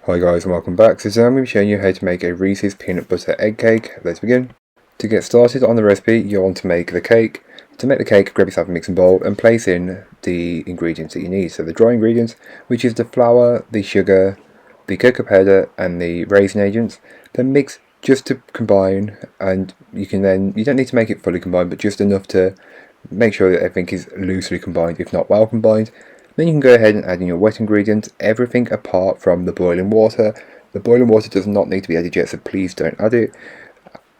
Hi guys and welcome back. So today I'm going to be showing you how to make a Reese's peanut butter egg cake. Let's begin. To get started on the recipe, you'll want to make the cake. To make the cake, grab yourself a mixing bowl and place in the ingredients that you need. So the dry ingredients, which is the flour, the sugar, the cocoa powder and the raisin agents. Then mix just to combine, and you don't need to make it fully combined, but just enough to make sure that everything is loosely combined, if not well combined. Then you can go ahead and add in your wet ingredients, everything apart from the boiling water. The boiling water does not need to be added yet, so please don't add it.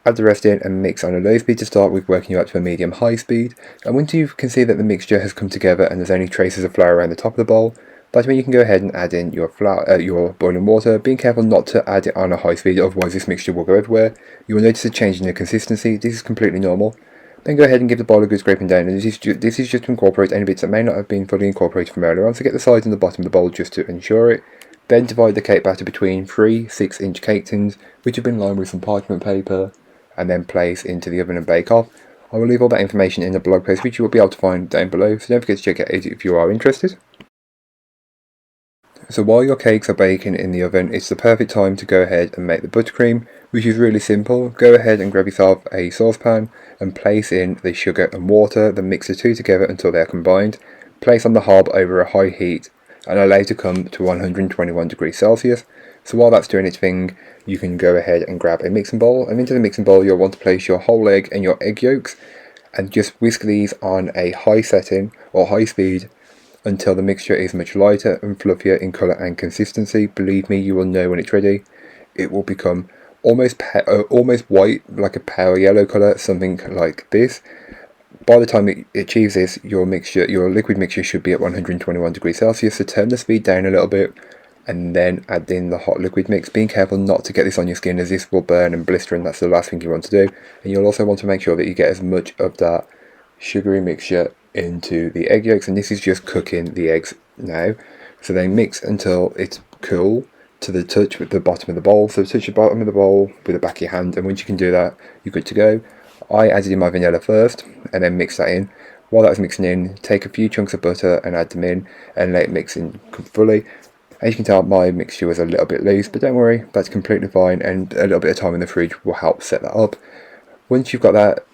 Add the rest in and mix on a low speed to start with, working you up to a medium-high speed. And once you can see that the mixture has come together and there's only traces of flour around the top of the bowl, that's when you can go ahead and add in your your boiling water, being careful not to add it on a high speed, otherwise this mixture will go everywhere. You will notice a change in the consistency. This is completely normal. Then go ahead and give the bowl a good scraping down, and this is just to incorporate any bits that may not have been fully incorporated from earlier on, so get the sides and the bottom of the bowl just to ensure it. Then divide the cake batter between 3 6-inch cake tins, which have been lined with some parchment paper, and then place into the oven and bake off. I will leave all that information in the blog post, which you will be able to find down below, so don't forget to check it out if you are interested. So while your cakes are baking in the oven, it's the perfect time to go ahead and make the buttercream, which is really simple. Go ahead and grab yourself a saucepan and place in the sugar and water, then mix the two together until they are combined. Place on the hob over a high heat and allow to come to 121 degrees Celsius. So while that's doing its thing, you can go ahead and grab a mixing bowl, and into the mixing bowl you'll want to place your whole egg and your egg yolks, and just whisk these on a high setting or high speed until the mixture is much lighter and fluffier in colour and consistency. Believe me, you will know when it's ready. It will become almost white, like a pale yellow colour, something like this. By the time it achieves this, your liquid mixture should be at 121 degrees Celsius, so turn the speed down a little bit and then add in the hot liquid mix, being careful not to get this on your skin, as this will burn and blister, and that's the last thing you want to do. And you'll also want to make sure that you get as much of that sugary mixture into the egg yolks, and this is just cooking the eggs now. So they mix until it's cool to the touch with the bottom of the bowl. So touch the bottom of the bowl with the back of your hand, and once you can do that, you're good to go. I added in my vanilla first and then mix that in. While that was mixing in, take a few chunks of butter and add them in and let it mix in fully. As you can tell, my mixture was a little bit loose, but don't worry, that's completely fine, and a little bit of time in the fridge will help set that up. Once you've got that,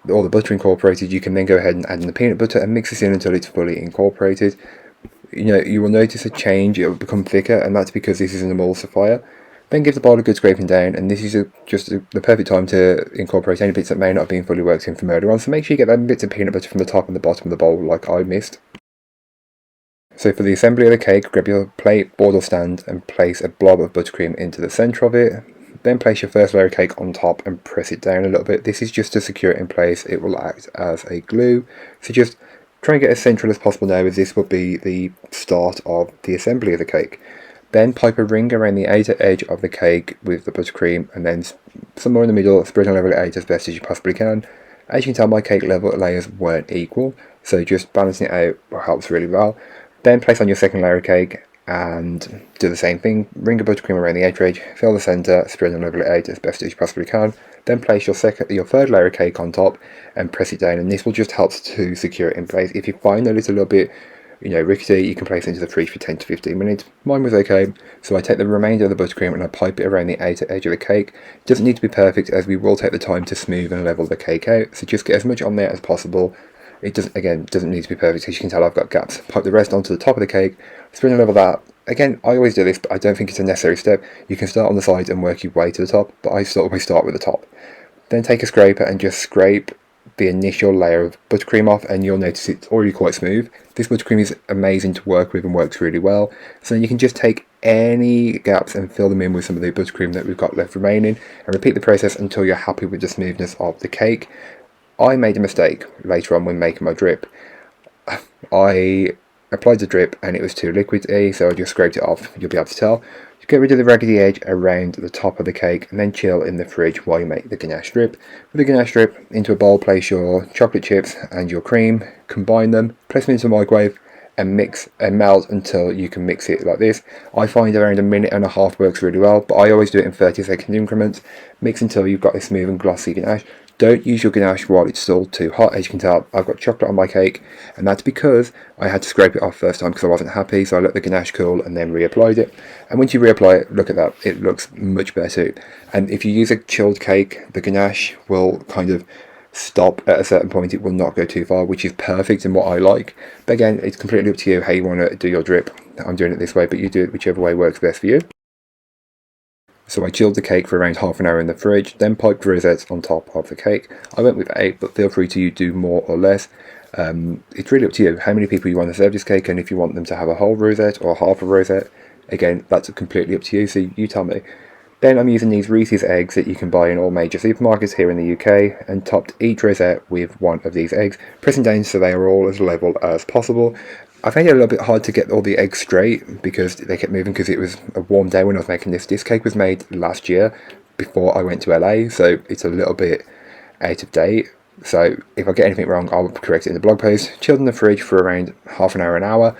all the butter incorporated, you can then go ahead and add in the peanut butter and mix this in until it's fully incorporated. You will notice a change, it will become thicker, and that's because this is an emulsifier. Then give the bowl a good scraping down, and this is the perfect time to incorporate any bits that may not have been fully worked in from earlier on, so make sure you get them bits of peanut butter from the top and the bottom of the bowl like I missed. So for the assembly of the cake, grab your plate, board or stand and place a blob of buttercream into the centre of it. Then place your first layer of cake on top and press it down a little bit. This is just to secure it in place. It will act as a glue. So just try and get as central as possible now, as this will be the start of the assembly of the cake. Then pipe a ring around the outer edge of the cake with the buttercream, and then somewhere in the middle, spread and level it out as best as you possibly can. As you can tell, my cake level layers weren't equal, so just balancing it out helps really well. Then place on your second layer of cake and do the same thing. Ring of buttercream around the outer edge, fill the centre, spread and level it out as best as you possibly can. Then place your third layer of cake on top and press it down, and this will just help to secure it in place. If you find that it's a little bit rickety, you can place it into the fridge for 10 to 15 minutes. Mine was okay, so I take the remainder of the buttercream and I pipe it around the outer edge of the cake. It doesn't need to be perfect, as we will take the time to smooth and level the cake out, so just get as much on there as possible. It doesn't need to be perfect, as you can tell I've got gaps. Pipe the rest onto the top of the cake, spread and level that. Again, I always do this, but I don't think it's a necessary step. You can start on the sides and work your way to the top, but I always start with the top. Then take a scraper and just scrape the initial layer of buttercream off, and you'll notice it's already quite smooth. This buttercream is amazing to work with and works really well. So then you can just take any gaps and fill them in with some of the buttercream that we've got left remaining, and repeat the process until you're happy with the smoothness of the cake. I made a mistake later on when making my drip. I applied the drip and it was too liquidy, so I just scraped it off. You'll be able to tell. Just get rid of the raggedy edge around the top of the cake and then chill in the fridge while you make the ganache drip. With the ganache drip, into a bowl place your chocolate chips and your cream, combine them, place them into the microwave and mix and melt until you can mix it like this. I find around a minute and a half works really well, but I always do it in 30-second increments. Mix until you've got a smooth and glossy ganache. Don't use your ganache while it's still too hot. As you can tell, I've got chocolate on my cake, and that's because I had to scrape it off first time because I wasn't happy, so I let the ganache cool and then reapplied it. And once you reapply it, look at that, it looks much better. And if you use a chilled cake, the ganache will kind of stop at a certain point. It will not go too far, which is perfect and what I like. But again, it's completely up to you how you want to do your drip. I'm doing it this way, but you do it whichever way works best for you. So I chilled the cake for around half an hour in the fridge, then piped rosettes on top of the cake. I went with 8, but feel free to do more or less. It's really up to you how many people you want to serve this cake, and if you want them to have a whole rosette or half a rosette. Again, that's completely up to you, so you tell me. Then I'm using these Reeses eggs that you can buy in all major supermarkets here in the UK, and topped each rosette with one of these eggs, pressing down so they are all as level as possible. I found it a little bit hard to get all the eggs straight because they kept moving because it was a warm day when I was making this. This cake was made last year before I went to LA, so it's a little bit out of date. So if I get anything wrong, I'll correct it in the blog post. Chilled in the fridge for around half an hour,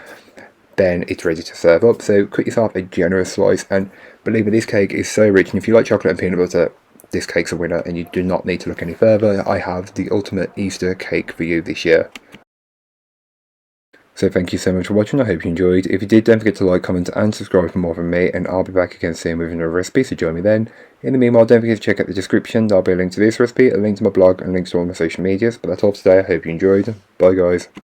then it's ready to serve up. So cut yourself a generous slice, and believe me, this cake is so rich, and if you like chocolate and peanut butter, this cake's a winner, and you do not need to look any further. I have the ultimate Easter cake for you this year. So thank you so much for watching, I hope you enjoyed. If you did, don't forget to like, comment and subscribe for more from me, and I'll be back again soon with another recipe, so join me then. In the meanwhile, don't forget to check out the description, there'll be a link to this recipe, a link to my blog, and links to all my social medias. But that's all for today, I hope you enjoyed. Bye guys.